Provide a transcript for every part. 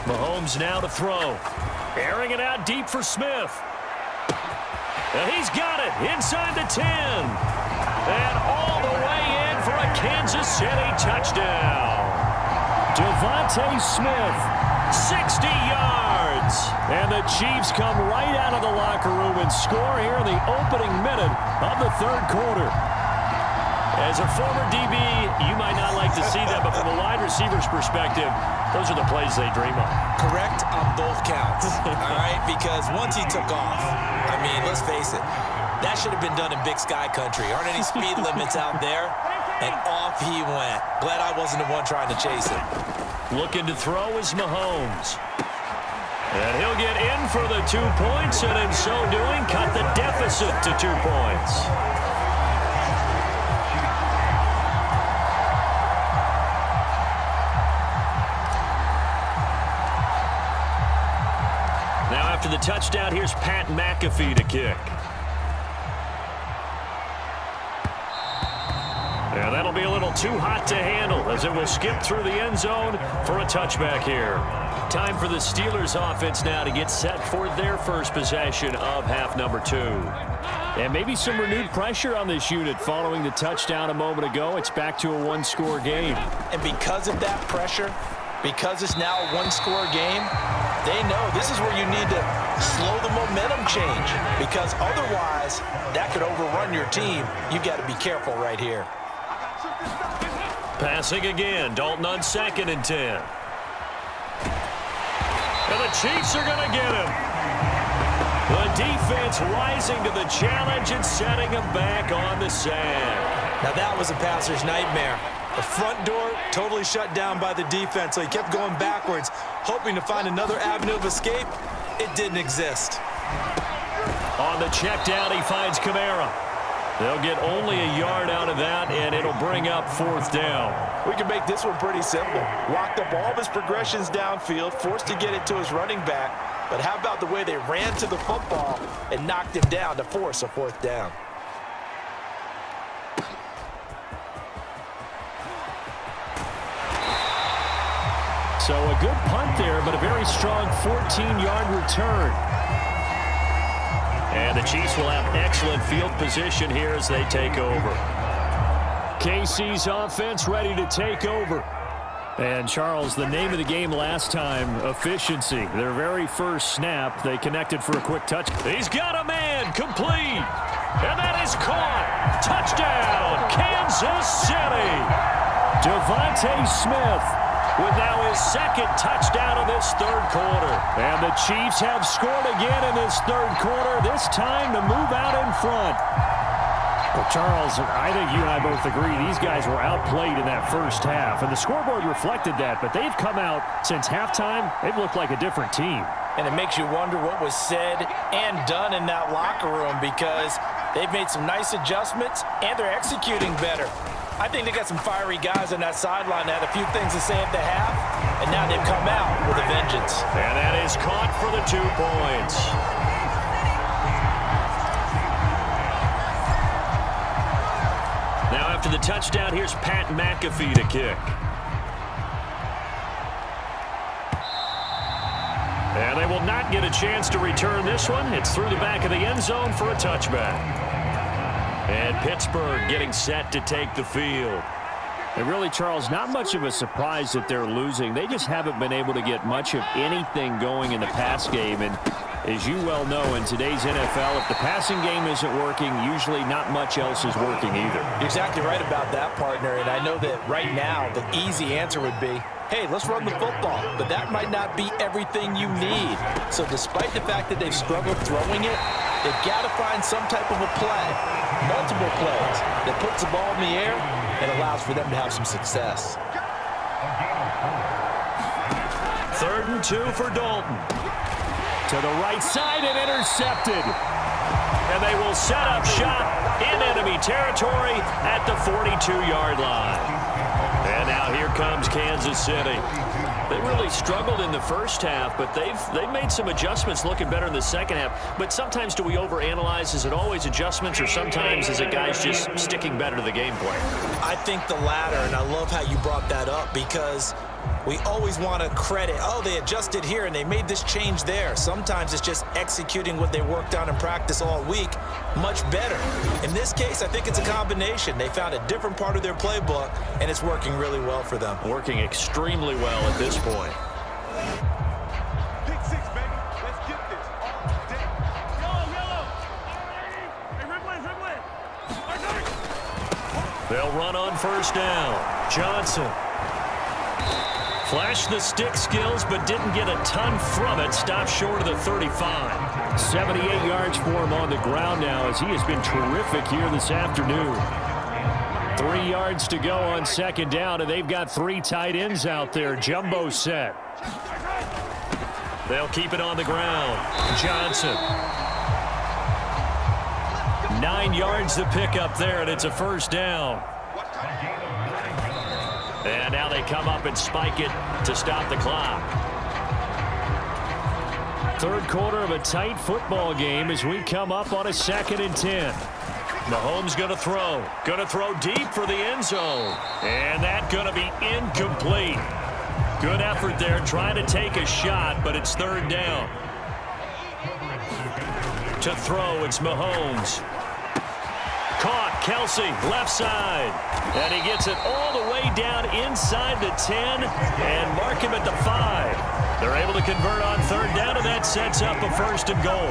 Mahomes now to throw. Airing it out deep for Smith. And he's got it inside the 10. And all the way in for a Kansas City touchdown. Devontae Smith, 60 yards. And the Chiefs come right out of the locker room and score here in the opening minute of the third quarter. As a former DB, you might not like to see that, but from a wide receiver's perspective, those are the plays they dream of. Correct on both counts, all right? Because once he took off, I mean, let's face it, that should have been done in Big Sky country. Aren't any speed limits out there? And off he went. Glad I wasn't the one trying to chase him. Looking to throw is Mahomes. And he'll get in for the 2 points, and in so doing, cut the deficit to 2 points. Now after the touchdown, here's Pat McAfee to kick. And that'll be a little too hot to handle as it will skip through the end zone for a touchback here. Time for the Steelers offense now to get set for their first possession of half number 2. And maybe some renewed pressure on this unit following the touchdown a moment ago. It's back to a one-score game. And because of that pressure, because it's now a one-score game, they know this is where you need to slow the momentum change, because otherwise that could overrun your team. You've got to be careful right here. Passing again, Dalton on 2nd and 10. And the Chiefs are going to get him. The defense rising to the challenge and setting him back on the sand. Now that was a passer's nightmare. The front door totally shut down by the defense, so he kept going backwards, hoping to find another avenue of escape. It didn't exist. On the check down, he finds Kamara. They'll get only a yard out of that, and it'll bring up 4th down. We can make this one pretty simple. Locked up all of his progressions downfield, forced to get it to his running back. But how about the way they ran to the football and knocked him down to force a 4th down? So a good punt there, but a very strong 14-yard return. And the Chiefs will have excellent field position here as they take over. KC's offense ready to take over. And, Charles, the name of the game last time, efficiency. Their very first snap, they connected for a quick touch. He's got a man, complete. And that is caught. Touchdown, Kansas City. Devontae Smith with now his 2nd touchdown of this third quarter. And the Chiefs have scored again in this third quarter, this time to move out in front. Well, Charles, I think you and I both agree these guys were outplayed in that first half, and the scoreboard reflected that, but they've come out since halftime. They've looked like a different team. And it makes you wonder what was said and done in that locker room, because they've made some nice adjustments and they're executing better. I think they got some fiery guys on that sideline that had a few things to say at the half, and now they've come out with a vengeance. And that is caught for the 2 points. Now after the touchdown, here's Pat McAfee to kick. And they will not get a chance to return this one. It's through the back of the end zone for a touchback. And Pittsburgh getting set to take the field. And really, Charles, not much of a surprise that they're losing. They just haven't been able to get much of anything going in the pass game. And as you well know, in today's NFL, if the passing game isn't working, usually not much else is working either. You're exactly right about that, partner. And I know that right now the easy answer would be, hey, let's run the football. But that might not be everything you need. So despite the fact that they've struggled throwing it, they've got to find some type of a play, multiple plays, that puts the ball in the air and allows for them to have some success. 3rd and 2 for Dalton. To the right side and intercepted. And they will set up shop in enemy territory at the 42-yard line. And now here comes Kansas City. They really struggled in the first half, but they've made some adjustments, looking better in the second half. But sometimes do we overanalyze? Is it always adjustments, or sometimes is it guys just sticking better to the game plan? I think the latter, and I love how you brought that up, because We always want to credit, oh, they adjusted here and they made this change there. Sometimes it's just executing what they worked on in practice all week much better. In this case, I think it's a combination. They found a different part of their playbook, and it's working really well for them. Working extremely well at this point. Pick six, baby. Let's get this all day. Yellow. Hey, Ridley. They'll run on first down. Johnson. Flashed the stick skills, but didn't get a ton from it. Stopped short of the 35. 78 yards for him on the ground now, as he has been terrific here this afternoon. 3 yards to go on second down, and they've got 3 tight ends out there. Jumbo set. They'll keep it on the ground. Johnson. 9 yards to pick up there, and it's a first down. And now they come up and spike it to stop the clock. Third quarter of a tight football game as we come up on a 2nd and 10. Mahomes going to throw. Going to throw deep for the end zone. And that's going to be incomplete. Good effort there trying to take a shot, but it's 3rd down. To throw, it's Mahomes. Caught, Kelsey, left side. And he gets it all the way down inside the 10 and mark him at the 5. They're able to convert on 3rd down, and that sets up a 1st and goal.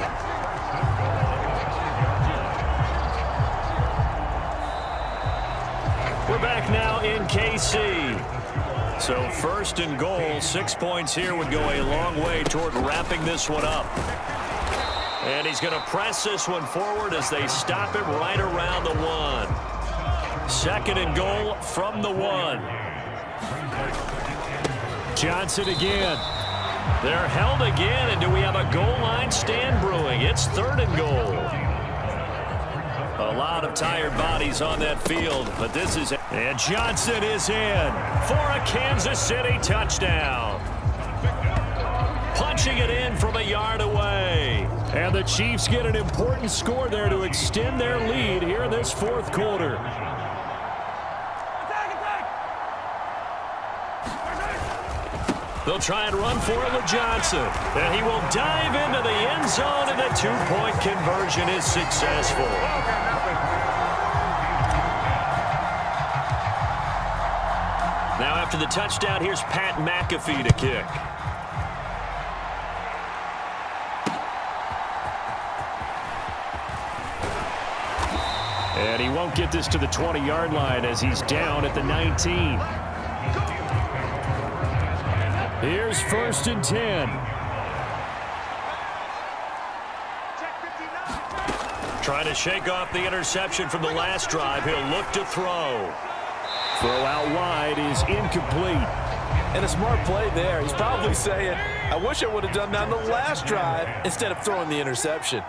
We're back now in KC. So 1st and goal, 6 points here would go a long way toward wrapping this one up. And he's going to press this one forward as they stop it right around the 1. 2nd and goal from the 1. Johnson again. They're held again, and do we have a goal line stand brewing? It's 3rd and goal. A lot of tired bodies on that field, but this is... And Johnson is in for a Kansas City touchdown. Punching it in from a yard away. And the Chiefs get an important score there to extend their lead here in this 4th quarter. They'll try and run for it with Johnson. And he will dive into the end zone, and the 2-point conversion is successful. Now after the touchdown, here's Pat McAfee to kick. And he won't get this to the 20-yard line as he's down at the 19. Here's 1st and 10. Trying to shake off the interception from the last drive. He'll look to throw. Throw out wide is incomplete. And a smart play there. He's probably saying, I wish I would have done that on the last drive instead of throwing the interception.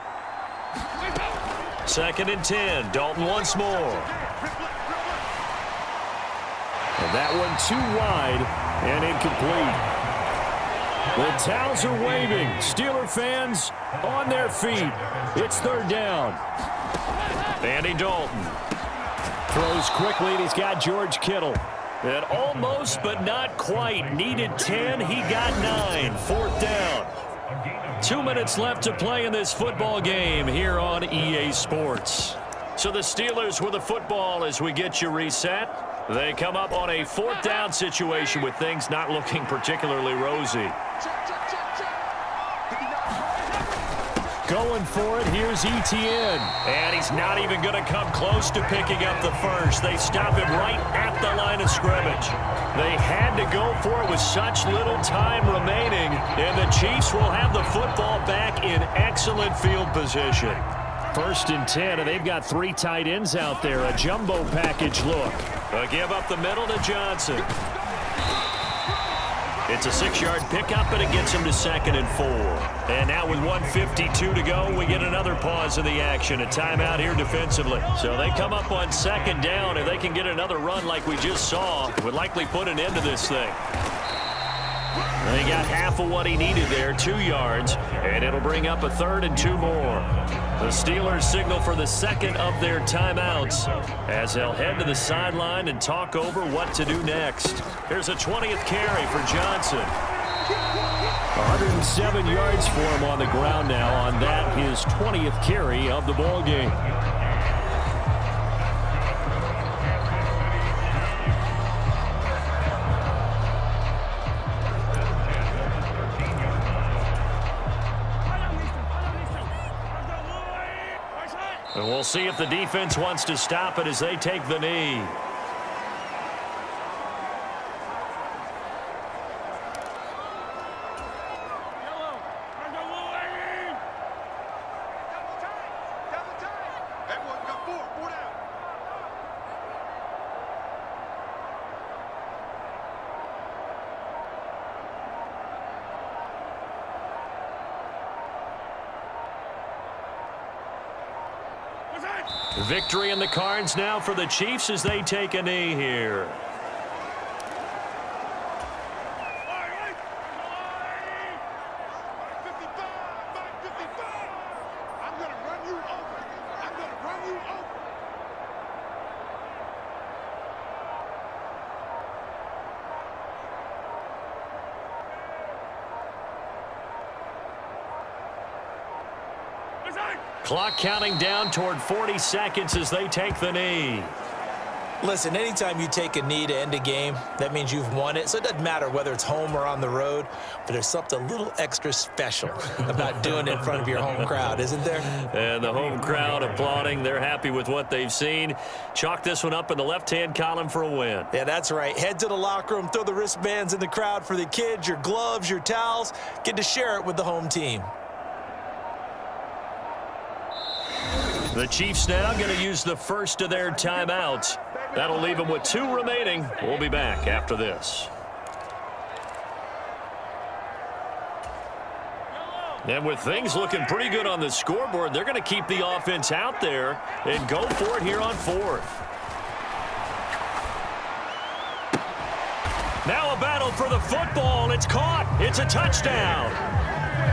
2nd and 10. Dalton once more. And that one too wide and incomplete. The towels are waving. Steeler fans on their feet. It's 3rd down. Andy Dalton throws quickly, and he's got George Kittle. And almost, but not quite. Needed 10. He got 9. 4th down. 2 minutes left to play in this football game here on EA Sports. So the Steelers with the football as we get you reset. They come up on a 4th down situation with things not looking particularly rosy. Going for it, here's Etienne. And he's not even going to come close to picking up the 1st. They stop him right at the line of scrimmage. They had to go for it with such little time remaining. And the Chiefs will have the football back in excellent field position. 1st and 10, and they've got 3 tight ends out there. A jumbo package look. A give up the middle to Johnson. It's a 6-yard pickup, and it gets him to 2nd and 4. And now with 1:52 to go, we get another pause in the action. A timeout here defensively. So they come up on 2nd down. If they can get another run like we just saw, it would likely put an end to this thing. He got half of what he needed there, 2 yards, and it'll bring up a 3rd and 2 more. The Steelers signal for the second of their timeouts as they'll head to the sideline and talk over what to do next. Here's a 20th carry for Johnson. 107 yards for him on the ground now on that, his 20th carry of the ball game. And we'll see if the defense wants to stop it as they take the knee. Victory in the cards now for the Chiefs as they take a knee here. Clock counting down toward 40 seconds as they take the knee. Listen, anytime you take a knee to end a game, that means you've won it. So it doesn't matter whether it's home or on the road, but there's something a little extra special about doing it in front of your home crowd, isn't there? And the home crowd applauding. They're happy with what they've seen. Chalk this one up in the left-hand column for a win. Yeah, that's right. Head to the locker room, throw the wristbands in the crowd for the kids, your gloves, your towels. Get to share it with the home team. The Chiefs now going to use the first of their timeouts. That'll leave them with 2 remaining. We'll be back after this. And with things looking pretty good on the scoreboard, they're going to keep the offense out there and go for it here on 4th. Now a battle for the football. It's caught. It's a touchdown.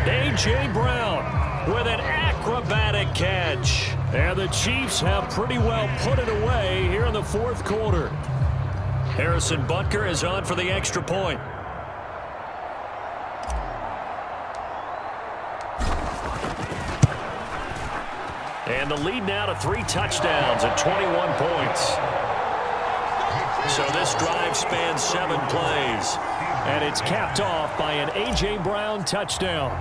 A.J. Brown with an acrobatic catch. And the Chiefs have pretty well put it away here in the 4th quarter. Harrison Butker is on for the extra point. And the lead now to 3 touchdowns at 21 points. So this drive spans 7 plays. And it's capped off by an A.J. Brown touchdown.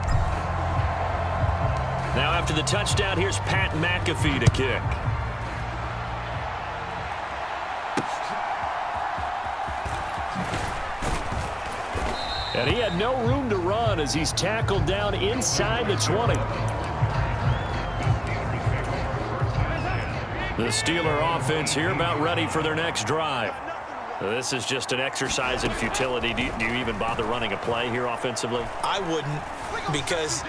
Now after the touchdown, here's Pat McAfee to kick. And he had no room to run as he's tackled down inside the 20. The Steeler offense here about ready for their next drive. This is just an exercise in futility. Do you even bother running a play here offensively? I wouldn't, because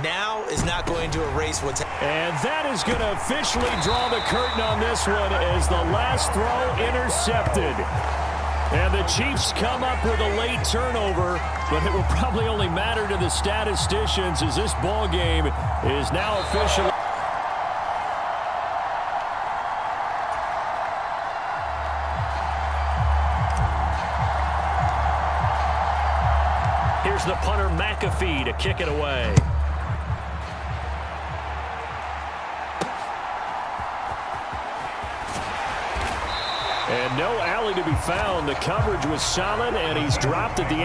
now is not going to erase what's happening. And that is going to officially draw the curtain on this one as the last throw intercepted. And the Chiefs come up with a late turnover, but it will probably only matter to the statisticians as this ball game is now officially. Here's the punter McAfee to kick it away. And no alley to be found. The coverage was solid, and he's dropped at the 18.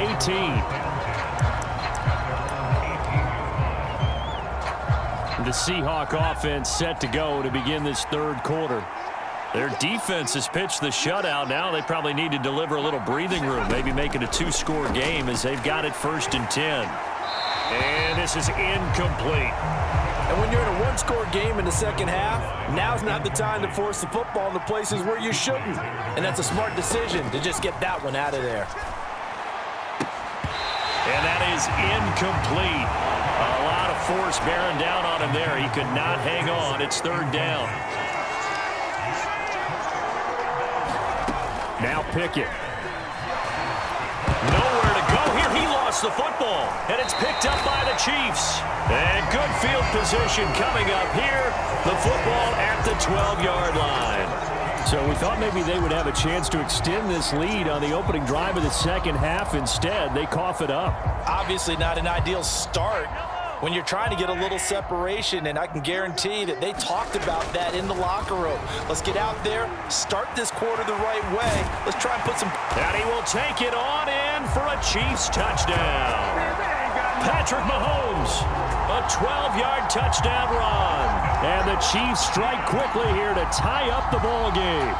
The Seahawk offense set to go to begin this 3rd quarter. Their defense has pitched the shutout. Now they probably need to deliver a little breathing room, maybe make it a 2-score game as they've got it 1st and 10. And this is incomplete. And when you're in a 1-score game in the second half, now's not the time to force the football in the places where you shouldn't. And that's a smart decision to just get that one out of there. And that is incomplete. A lot of force bearing down on him there. He could not hang on. It's 3rd down. Now Pickett. Nowhere to go here. He lost the football, and it's picked up by the Chiefs. And good field position coming up here. The football at the 12-yard line. So we thought maybe they would have a chance to extend this lead on the opening drive of the second half. Instead, they cough it up. Obviously not an ideal start when you're trying to get a little separation, and I can guarantee that they talked about that in the locker room. Let's get out there, start this quarter the right way. Let's try and put some... And he will take it on in for a Chiefs touchdown. Patrick Mahomes, a 12-yard touchdown run. And the Chiefs strike quickly here to tie up the ball game.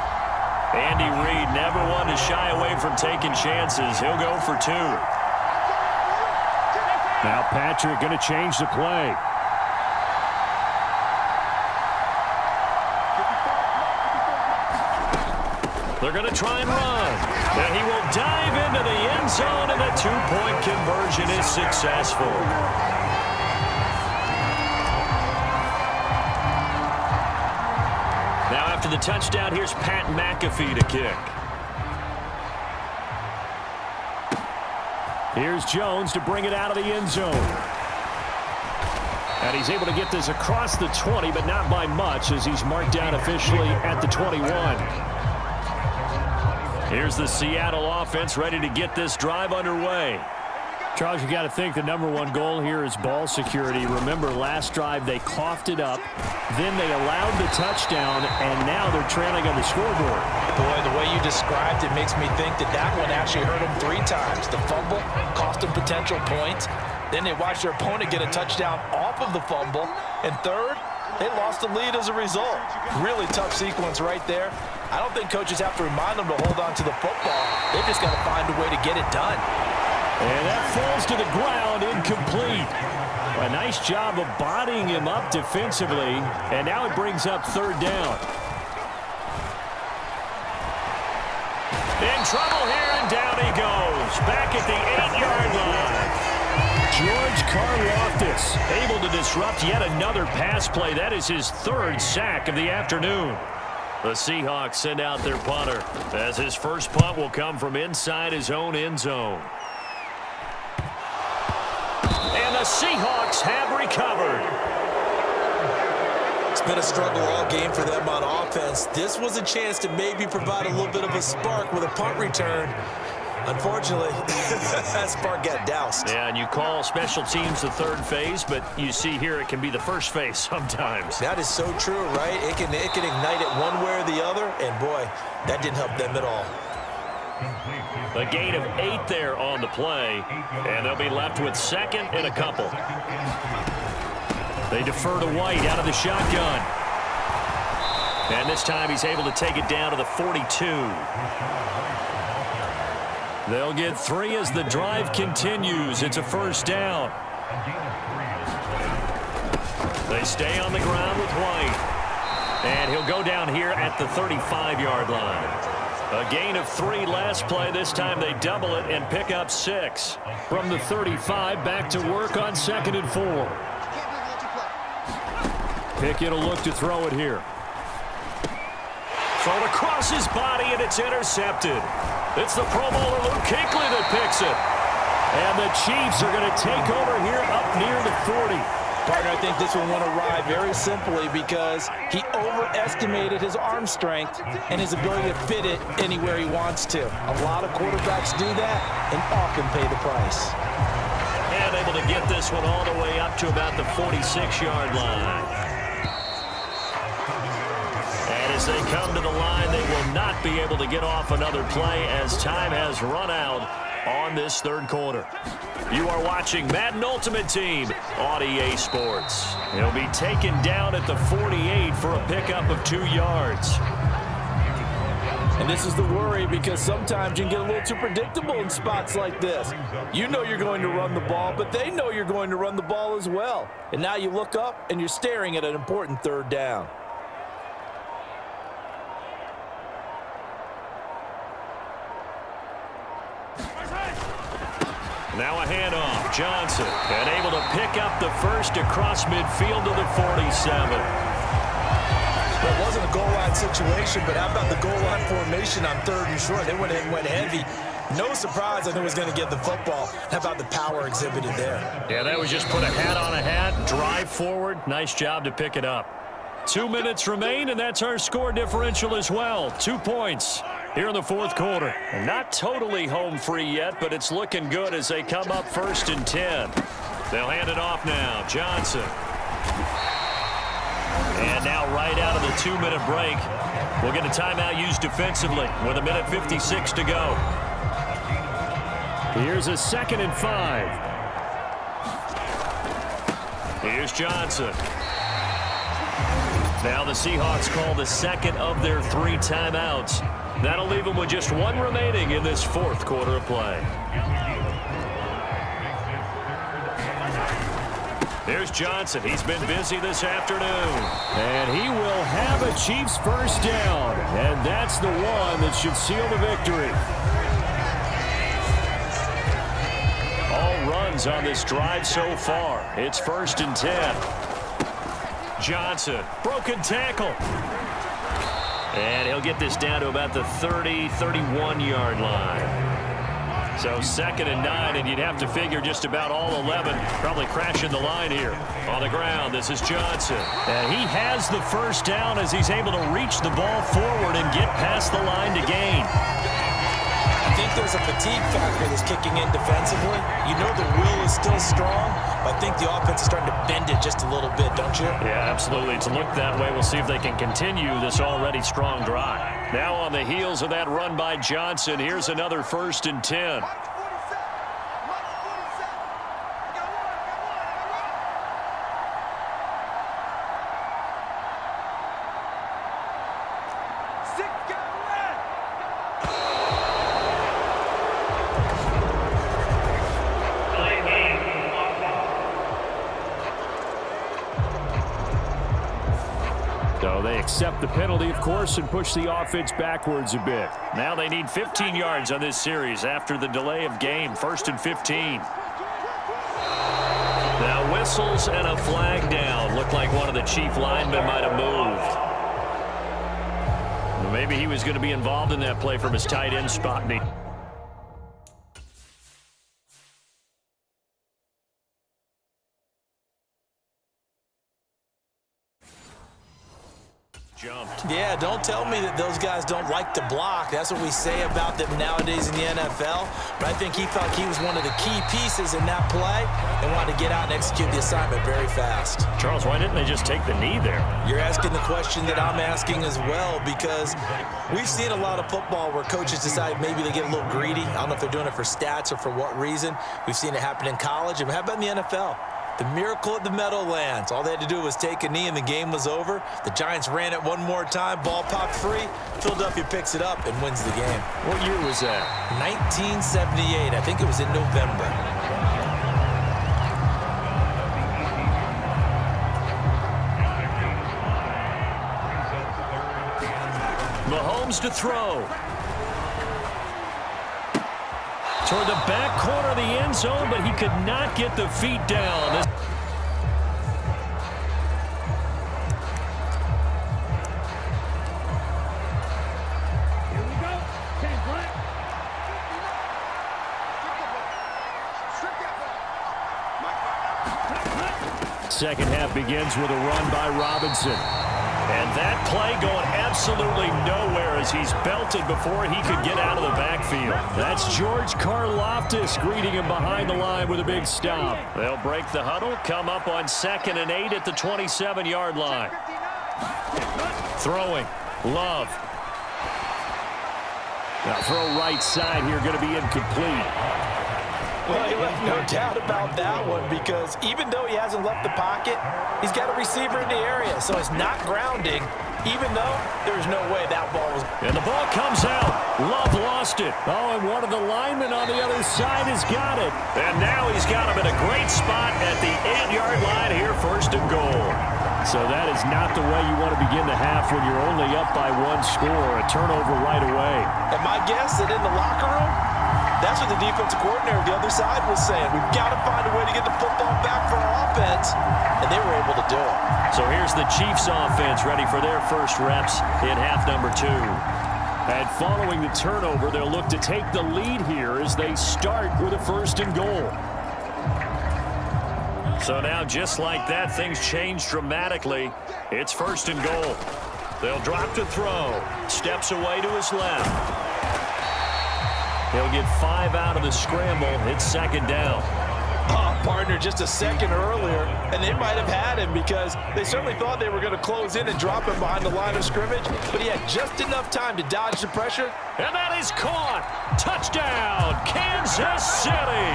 Andy Reid never one to shy away from taking chances. He'll go for two. Now Patrick going to change the play. They're going to try and run. And he will dive into the end zone, and the two-point conversion is successful. Now after the touchdown, here's Pat McAfee to kick. Here's Jones to bring it out of the end zone. And he's able to get this across the 20, but not by much, as he's marked down officially at the 21. Here's the Seattle offense ready to get this drive underway. Charles, you got to think the #1 goal here is ball security. Remember, last drive they coughed it up, then they allowed the touchdown, and now they're trailing on the scoreboard. Boy, the way you described it makes me think that that one actually hurt them 3 times. The fumble cost them potential points. Then they watched their opponent get a touchdown off of the fumble. And third, they lost the lead as a result. Really tough sequence right there. I don't think coaches have to remind them to hold on to the football. They've just got to find a way to get it done. And that falls to the ground, incomplete. A nice job of bodying him up defensively, and now it brings up third down. In trouble here, and down he goes. Back at the 8-yard line. George Karlaftis able to disrupt yet another pass play. That is his 3rd sack of the afternoon. The Seahawks send out their punter, as his first punt will come from inside his own end zone. And the Seahawks have recovered. It's been a struggle all game for them on offense. This was a chance to maybe provide a little bit of a spark with a punt return. Unfortunately, that spark got doused. Yeah, and you call special teams the 3rd phase, but you see here it can be the 1st phase sometimes. That is so true, right? It can ignite it one way or the other, and boy, that didn't help them at all. A gain of 8 there on the play, and they'll be left with 2nd and a couple. They defer to White out of the shotgun. And this time he's able to take it down to the 42. They'll get 3 as the drive continues. It's a first down. They stay on the ground with White. And he'll go down here at the 35-yard line. A gain of 3 last play. This time they double it and pick up 6. From the 35, back to work on 2nd and 4. Pickett will look to throw it here. Thrown across his body, and it's intercepted. It's the Pro Bowler Luke Kuechly that picks it. And the Chiefs are going to take over here up near the 40. Partner, I think this one won't arrive very simply because he overestimated his arm strength and his ability to fit it anywhere he wants to. A lot of quarterbacks do that and often pay the price. And able to get this one all the way up to about the 46-yard line. And as they come to the line, they will not be able to get off another play as time has run out on this 3rd quarter. You are watching Madden Ultimate Team on EA Sports. He'll be taken down at the 48 for a pickup of 2 yards. And this is the worry because sometimes you can get a little too predictable in spots like this. You know you're going to run the ball, but they know you're going to run the ball as well. And now you look up and you're staring at an important 3rd down. Now a handoff. Johnson, and able to pick up the first across midfield to the 47. Well, it wasn't a goal line situation, but how about the goal line formation on 3rd and short? They went heavy. No surprise I knew he was going to get the football. How about the power exhibited there? Yeah, that was just put a hat on a hat, drive forward. Nice job to pick it up. 2 minutes remain, and that's our score differential as well. 2 points here in the fourth quarter. And not totally home free yet, but it's looking good as they come up 1st and 10. They'll hand it off now. Johnson. And now right out of the 2-minute break, we'll get a timeout used defensively with 1:56 to go. Here's a 2nd and 5. Here's Johnson. Now the Seahawks call the 2nd of their 3 timeouts. That'll leave them with just 1 remaining in this 4th quarter of play. Here's Johnson. He's been busy this afternoon. And he will have a Chiefs first down. And that's the one that should seal the victory. All runs on this drive so far. It's 1st and 10. Johnson, broken tackle. And he'll get this down to about the 30, 31-yard line. So 2nd and 9, and you'd have to figure just about all 11 probably crashing the line here. On the ground, this is Johnson. And he has the first down as he's able to reach the ball forward and get past the line to gain. I think there's a fatigue factor that's kicking in defensively. You know the will is still strong, but I think the offense is starting to bend it just a little bit, don't you? Yeah, absolutely. To look that way, we'll see if they can continue this already strong drive. Now on the heels of that run by Johnson, here's another 1st and 10. Accept the penalty, of course, and push the offense backwards a bit. Now they need 15 yards on this series after the delay of game. 1st and 15. Now whistles and a flag down. Looked like one of the Chief linemen might have moved. Well, maybe he was going to be involved in that play from his tight end spot. Jumped. Yeah, don't tell me that those guys don't like to block. That's what we say about them nowadays in the NFL. But I think he felt he was one of the key pieces in that play and wanted to get out and execute the assignment very fast. Charles, why didn't they just take the knee there? You're asking the question that I'm asking as well, because we've seen a lot of football where coaches decide maybe they get a little greedy. I don't know if they're doing it for stats or for what reason. We've seen it happen in college. And how about in the NFL? The miracle at the Meadowlands. All they had to do was take a knee and the game was over. The Giants ran it one more time. Ball popped free. Philadelphia picks it up and wins the game. What year was that? 1978. I think it was in November. Mahomes to throw. Toward the back corner of the end zone, but he could not get the feet down. Here we go. Second half begins with a run by Robinson. And that play going absolutely nowhere as he's belted before he could get out of the backfield. That's George Karlaftis greeting him behind the line with a big stop. They'll break the huddle, come up on 2nd and 8 at the 27-yard line. Throwing. Love. Now throw right side here, going to be incomplete. Well, you left no doubt about that one, because even though he hasn't left the pocket, he's got a receiver in the area, so it's not grounding, even though there's no way that ball was. And the ball comes out. Love lost it. Oh, and one of the linemen on the other side has got it. And now he's got him in a great spot at the 8-yard line here, 1st and goal. So that is not the way you want to begin the half when you're only up by 1 score. A turnover right away. And my guess that in the locker room, that's what the defensive coordinator of the other side was saying. We've got to find a way to get the football back for our offense, and they were able to do it. So here's the Chiefs offense ready for their first reps in half number 2. And following the turnover, they'll look to take the lead here as they start with a 1st and goal. So now, just like that, things change dramatically. It's 1st and goal. They'll drop to throw. Steps away to his left. He'll get 5 out of the scramble. It's 2nd down. Oh, partner, just a second earlier, and they might have had him because they certainly thought they were going to close in and drop him behind the line of scrimmage, but he had just enough time to dodge the pressure. And that is caught. Touchdown, Kansas City.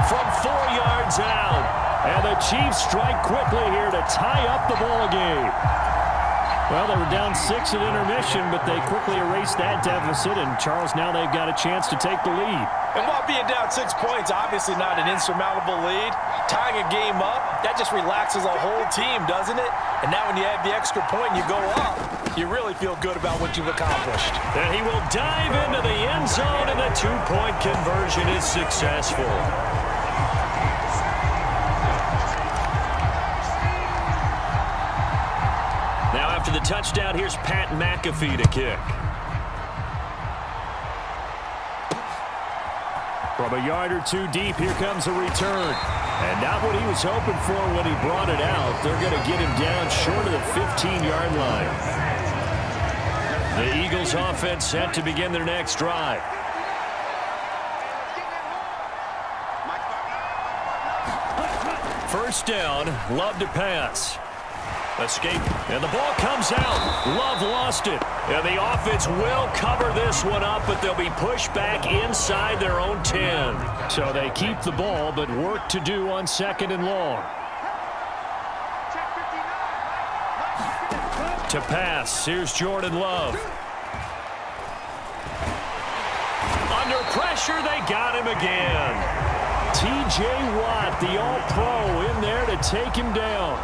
From 4 yards out. And the Chiefs strike quickly here to tie up the ball game. Well, they were down 6 at intermission, but they quickly erased that deficit, and Charles, now they've got a chance to take the lead. And while being down 6 points, obviously not an insurmountable lead, tying a game up, that just relaxes a whole team, doesn't it? And now when you add the extra point and you go up, you really feel good about what you've accomplished. And he will dive into the end zone, and the 2-point conversion is successful. After the touchdown, here's Pat McAfee to kick. From a yard or 2 deep, here comes a return. And not what he was hoping for when he brought it out. They're going to get him down short of the 15-yard line. The Eagles offense set to begin their next drive. First down, Love to pass. Escape, and the ball comes out. Love lost it. And the offense will cover this one up, but they'll be pushed back inside their own 10. So they keep the ball, but work to do on 2nd and long. To pass, here's Jordan Love. Under pressure, they got him again. T.J. Watt, the All-Pro, in there to take him down.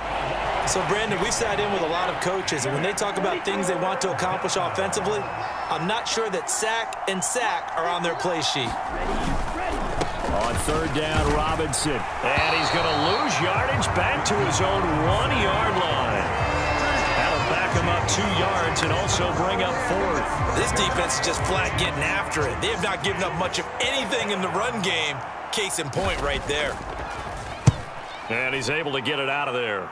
So, Brandon, we sat in with a lot of coaches, and when they talk about things they want to accomplish offensively, I'm not sure that sack and sack are on their play sheet. On 3rd down, Robinson. And he's going to lose yardage back to his own 1-yard line. That'll back him up 2 yards and also bring up 4th. This defense is just flat getting after it. They have not given up much of anything in the run game. Case in point right there. And he's able to get it out of there.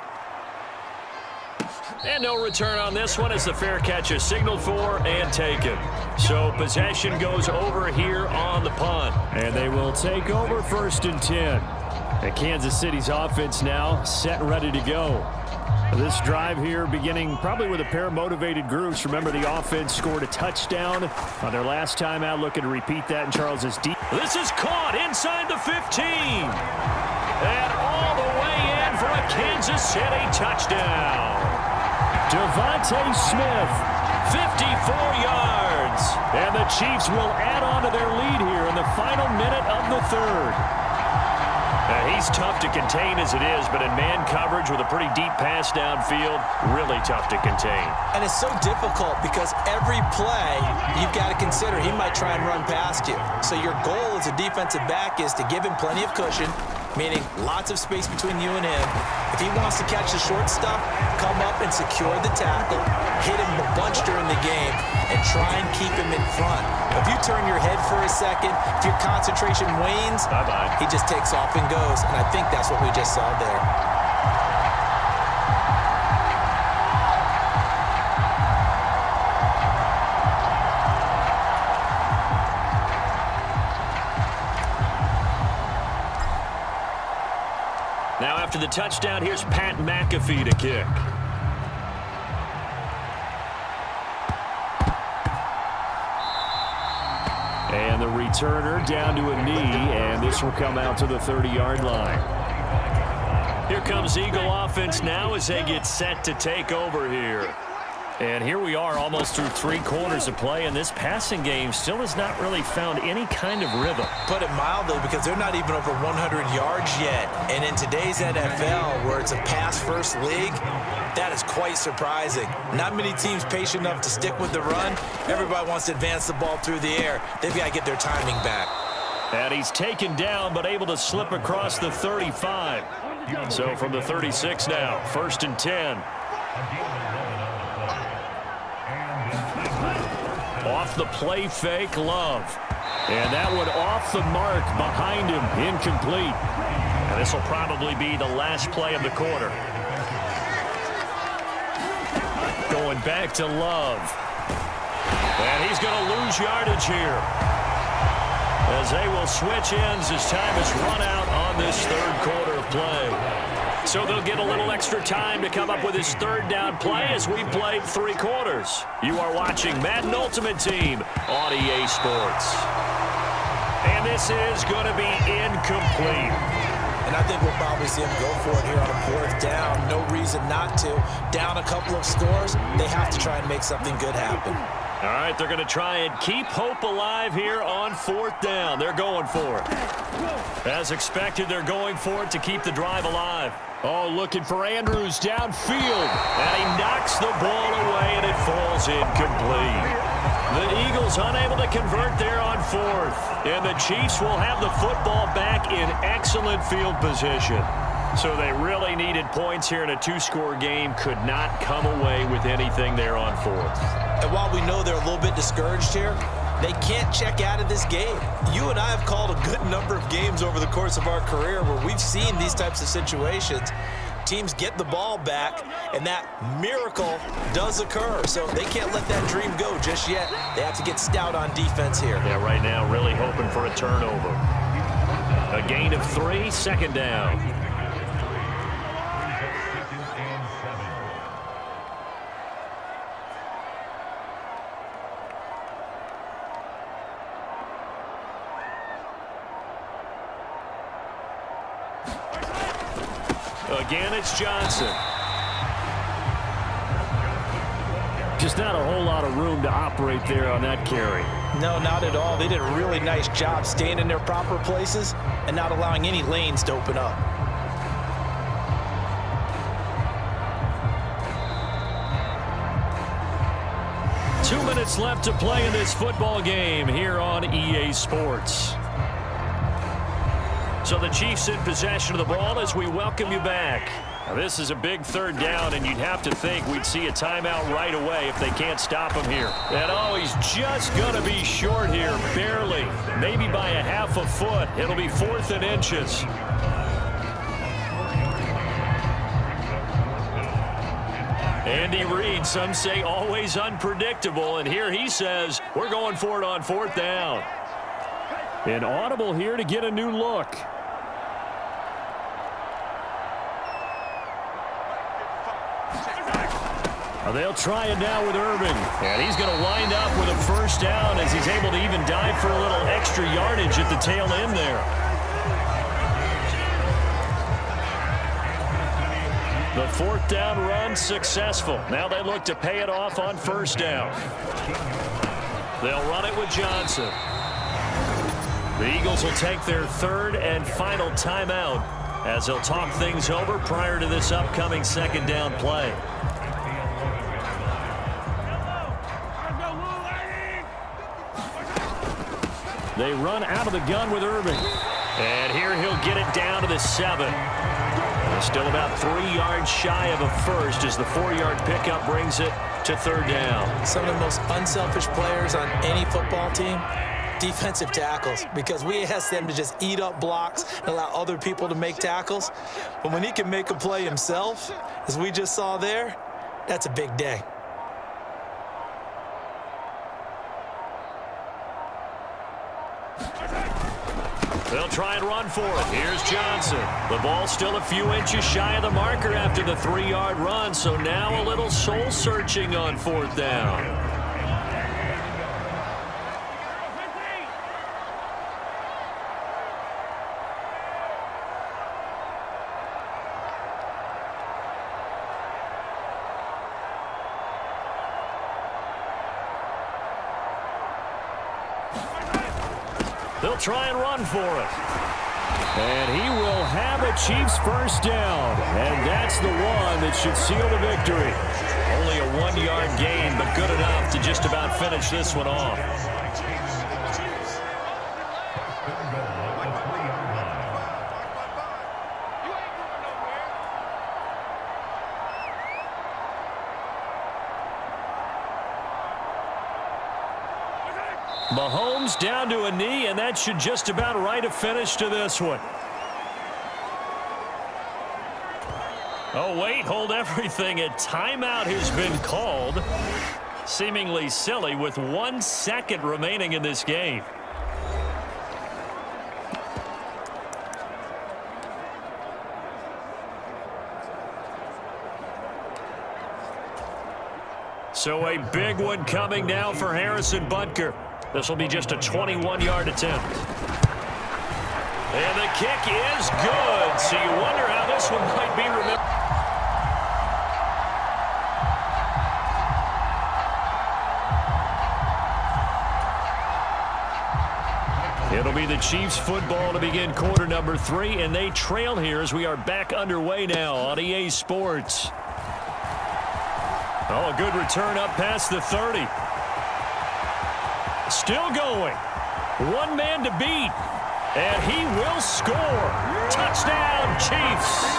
And no return on this one as the fair catch is signaled for and taken. So possession goes over here on the punt. And they will take over 1st and 10. And Kansas City's offense now set and ready to go. This drive here beginning probably with a pair of motivated groups. Remember, the offense scored a touchdown on their last time out. Looking to repeat that in Charles's deep. This is caught inside the 15. And all the way in for a Kansas City touchdown. Devontae Smith, 54 yards. And the Chiefs will add on to their lead here in the final minute of the 3rd. He's tough to contain as it is, but in man coverage with a pretty deep pass downfield, really tough to contain. And it's so difficult because every play you've got to consider he might try and run past you. So your goal as a defensive back is to give him plenty of cushion, meaning lots of space between you and him. If he wants to catch the short stuff, come up and secure the tackle, hit him a bunch during the game, and try and keep him in front. If you turn your head for a second, if your concentration wanes, bye-bye, he just takes off and goes. And I think that's what we just saw there. Now after the touchdown, here's Pat McAfee to kick. And the returner down to a knee, and this will come out to the 30-yard line. Here comes Eagle offense now as they get set to take over here. And here we are almost through 3 quarters of play, and this passing game still has not really found any kind of rhythm. Put it mildly, because they're not even over 100 yards yet. And in today's NFL, where it's a pass-first league, that is quite surprising. Not many teams patient enough to stick with the run. Everybody wants to advance the ball through the air. They've got to get their timing back. And he's taken down, but able to slip across the 35. So from the 36 now, 1st and 10. off the play fake, Love. And that one off the mark behind him, incomplete. And this will probably be the last play of the quarter. Going back to Love. And he's going to lose yardage here, as they will switch ends as time is run out on this third quarter of play. So they'll get a little extra time to come up with his third down play as we played 3 quarters. You are watching Madden Ultimate Team on EA Sports. And this is going to be incomplete. And I think we'll probably see him go for it here on a 4th down. No reason not to. Down a couple of scores, they have to try and make something good happen. All right, they're going to try and keep hope alive here on 4th down. They're going for it. As expected, they're going for it to keep the drive alive. Oh, looking for Andrews downfield. And he knocks the ball away, and it falls incomplete. The Eagles unable to convert there on 4th. And the Chiefs will have the football back in excellent field position. So they really needed points here in a 2-score game. Could not come away with anything there on 4th. And while we know they're a little bit discouraged here, they can't check out of this game. You and I have called a good number of games over the course of our career where we've seen these types of situations. Teams get the ball back, and that miracle does occur. So they can't let that dream go just yet. They have to get stout on defense here. Yeah, right now really hoping for a turnover. A gain of 3, 2nd down. Again, it's Johnson. Just not a whole lot of room to operate there on that carry. No, not at all. They did a really nice job staying in their proper places and not allowing any lanes to open up. Two minutes left to play in this football game here on EA Sports. So the Chiefs in possession of the ball as we welcome you back. Now this is a big 3rd down, and you'd have to think we'd see a timeout right away if they can't stop him here. And oh, he's just going to be short here, barely. Maybe by a half a foot. It'll be 4th and inches. Andy Reid, some say always unpredictable, and here he says we're going for it on 4th down. An audible here to get a new look. They'll try it now with Irving. And he's going to wind up with a 1st down as he's able to even dive for a little extra yardage at the tail end there. The 4th down run successful. Now they look to pay it off on 1st down. They'll run it with Johnson. The Eagles will take their 3rd and final timeout as they'll talk things over prior to this upcoming 2nd down play. They run out of the gun with Irving. And here he'll get it down to the 7. Still about 3 yards shy of a first as the 4-yard pickup brings it to 3rd down. Some of the most unselfish players on any football team, defensive tackles, because we ask them to just eat up blocks and allow other people to make tackles. But when he can make a play himself, as we just saw there, that's a big day. They'll try and run for it. Here's Johnson. The ball still a few inches shy of the marker after the 3-yard run, so now a little soul-searching on 4th down. They'll try and run for it. And he will have a Chiefs 1st down. And that's the one that should seal the victory. Only a 1-yard gain, but good enough to just about finish this one off. Mahomes down to a knee, and that should just about write a finish to this one. Oh, wait, hold everything. A timeout has been called. Seemingly silly with 1 second remaining in this game. So a big one coming now for Harrison Butker. This will be just a 21-yard attempt. And the kick is good. So you wonder how this one might be remembered. It'll be the Chiefs football to begin quarter number 3, and they trail here as we are back underway now on EA Sports. Oh, a good return up past the 30. Still going. One man to beat. And he will score. Touchdown, Chiefs.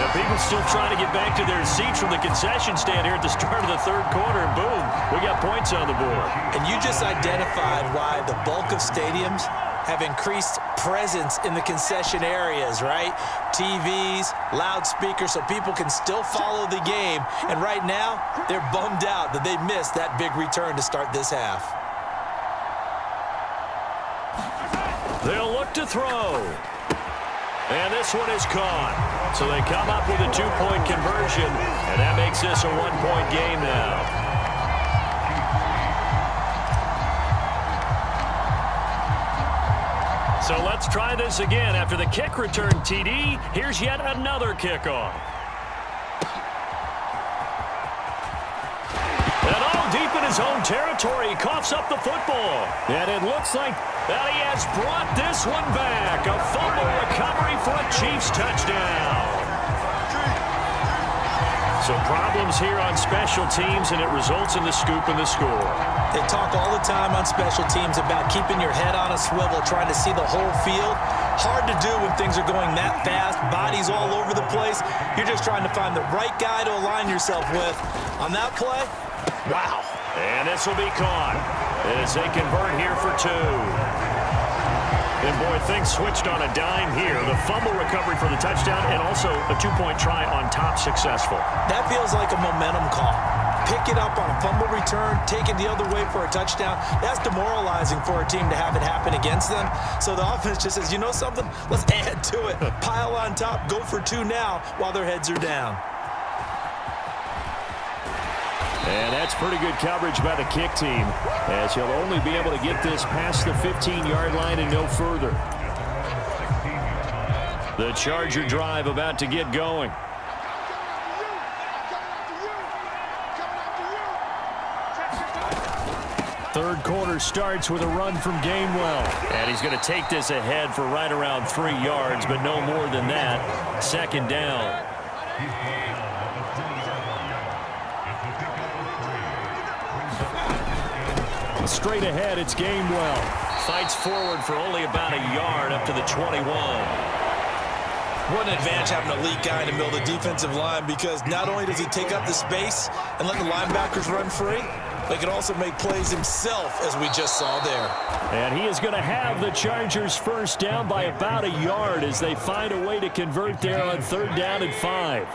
Now, people still trying to get back to their seats from the concession stand here at the start of the third quarter, and boom, we got points on the board. And you just identified why the bulk of stadiums have increased presence in the concession areas, right? TVs, loudspeakers, so people can still follow the game. And right now, they're bummed out that they missed that big return to start this half. They'll look to throw. And this one is caught. So they come up with a 2-point conversion, and that makes this a 1-point game now. So let's try this again. After the kick return TD, here's yet another kickoff. And all deep in his own territory, he coughs up the football. And it looks like that he has brought this one back. A fumble recovery for a Chiefs touchdown. So problems here on special teams, and it results in the scoop and the score. They talk all the time on special teams about keeping your head on a swivel, trying to see the whole field. Hard to do when things are going that fast, bodies all over the place. You're just trying to find the right guy to align yourself with. On that play, wow. And this will be caught as they convert here for 2. And, boy, things switched on a dime here. The fumble recovery for the touchdown and also a 2-point try on top successful. That feels like a momentum call. Pick it up on a fumble return, take it the other way for a touchdown. That's demoralizing for a team to have it happen against them. So the offense just says, you know something? Let's add to it. Pile on top, go for 2 now while their heads are down. And that's pretty good coverage by the kick team, as he'll only be able to get this past the 15-yard line and no further. The Charger drive about to get going. Third quarter starts with a run from Gainwell. And he's going to take this ahead for right around 3 yards, but no more than that. Second down. Straight ahead, it's Gainwell. Fights forward for only about a yard up to the 21. What an advantage having an elite guy in the middle of the defensive line, because not only does he take up the space and let the linebackers run free, but he can also make plays himself, as we just saw there. And he is going to have the Chargers first down by about a yard as they find a way to convert there on 3rd down and 5.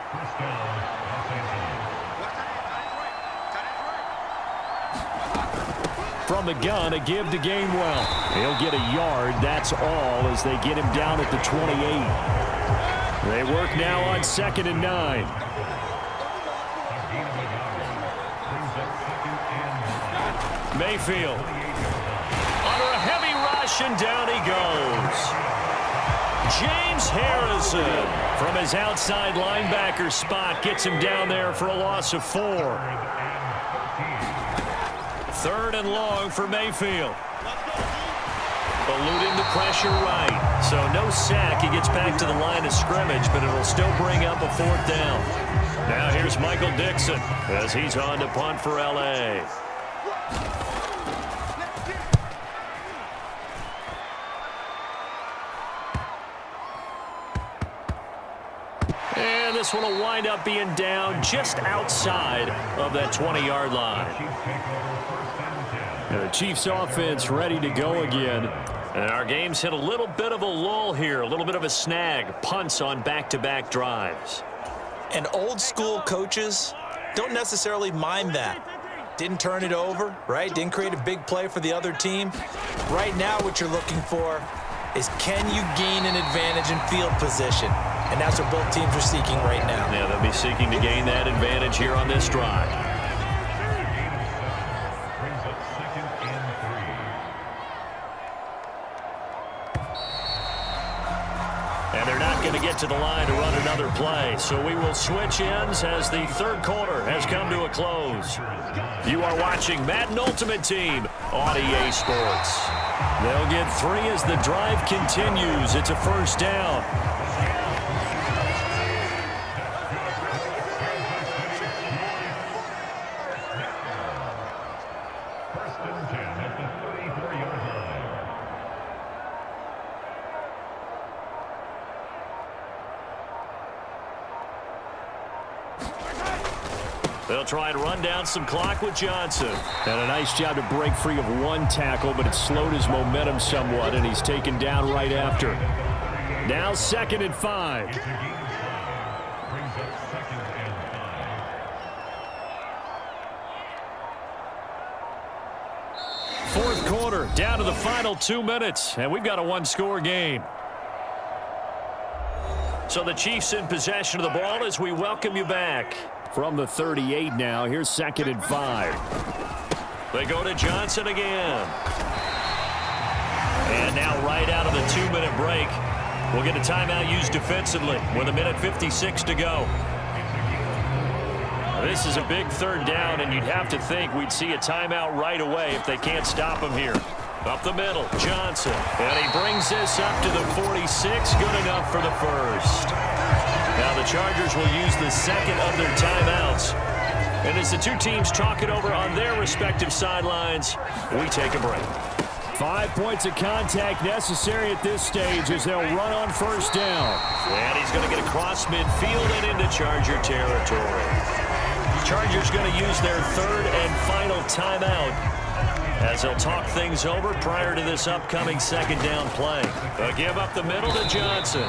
From the gun, a give to Gainwell. He'll get a yard, that's all, as they get him down at the 28. They work now on 2nd and 9. Mayfield. Under a heavy rush, and down he goes. James Harrison from his outside linebacker spot gets him down there for a loss of 4. 3rd and long for Mayfield. Eluding the pressure right. So no sack. He gets back to the line of scrimmage, but it'll still bring up a 4th down. Now here's Michael Dixon as he's on to punt for L.A. And this one will wind up being down just outside of that 20-yard line. And the Chiefs offense ready to go again. And our game's hit a little bit of a lull here, a little bit of a snag. Punts on back-to-back drives. And old school coaches don't necessarily mind that. Didn't turn it over, right? Didn't create a big play for the other team. Right now what you're looking for is, can you gain an advantage in field position? And that's what both teams are seeking right now. Yeah, they'll be seeking to gain that advantage here on this drive. And they're not going to get to the line to run another play. So we will switch ends as the third quarter has come to a close. You are watching Madden Ultimate Team on EA Sports. They'll get 3 as the drive continues. It's a first down. They'll try and run down some clock with Johnson. And a nice job to break free of one tackle, but it slowed his momentum somewhat, and he's taken down right after. Now 2nd and 5. Fourth quarter, down to the final 2 minutes, and we've got a one-score game. So the Chiefs in possession of the ball as we welcome you back. From the 38 now, here's 2nd and 5. They go to Johnson again. And now right out of the 2-minute break, we'll get a timeout used defensively with 1:56 to go. This is a big third down, and you'd have to think we'd see a timeout right away if they can't stop him here. Up the middle, Johnson. And he brings this up to the 46. Good enough for the first. Now the Chargers will use the second of their timeouts. And as the two teams talk it over on their respective sidelines, we take a break. 5 points of contact necessary at this stage as they'll run on first down. And he's going to get across midfield and into Charger territory. Chargers going to use their third and final timeout as they'll talk things over prior to this upcoming second down play. They'll give up the middle to Johnson.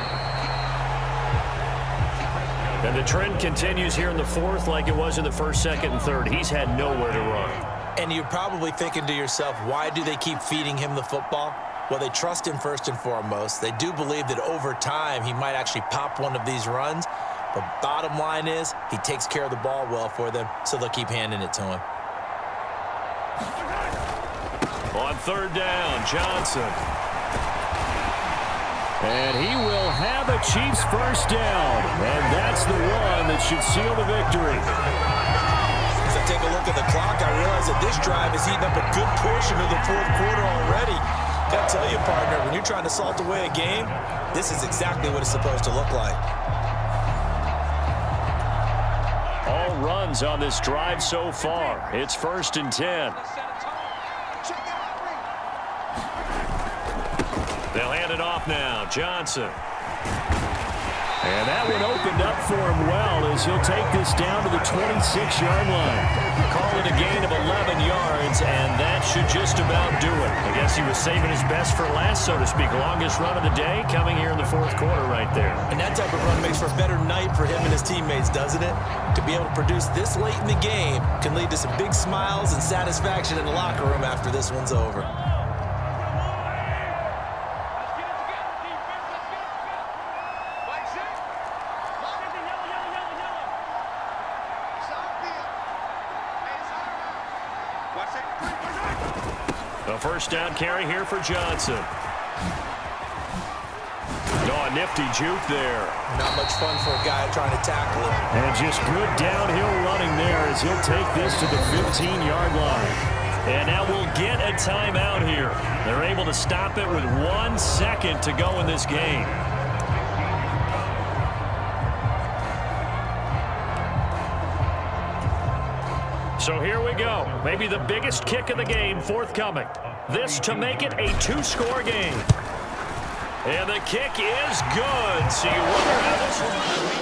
And the trend continues here in the fourth like it was in the first, second, and third. He's had nowhere to run. And you're probably thinking to yourself, why do they keep feeding him the football? Well, they trust him first and foremost. They do believe that over time he might actually pop one of these runs. But bottom line is he takes care of the ball well for them, so they'll keep handing it to him. On third down, Johnson. And he will have a Chiefs first down. And that's the one that should seal the victory. As I take a look at the clock, I realize that this drive has eaten up a good portion of the fourth quarter already. Got to tell you, partner, when you're trying to salt away a game, this is exactly what it's supposed to look like. All runs on this drive so far. It's 1st and 10. They'll hand it off now. Johnson. And that one opened up for him well as he'll take this down to the 26-yard line. Call it a gain of 11 yards, and that should just about do it. I guess he was saving his best for last, so to speak. Longest run of the day coming here in the fourth quarter right there. And that type of run makes for a better night for him and his teammates, doesn't it? To be able to produce this late in the game can lead to some big smiles and satisfaction in the locker room after this one's over. A first down carry here for Johnson. Oh, a nifty juke there. Not much fun for a guy trying to tackle it. And just good downhill running there as he'll take this to the 15-yard line. And now we'll get a timeout here. They're able to stop it with 1 second to go in this game. So here we go. Maybe the biggest kick of the game forthcoming. This to make it a 2-score game. And the kick is good. So you wonder how this one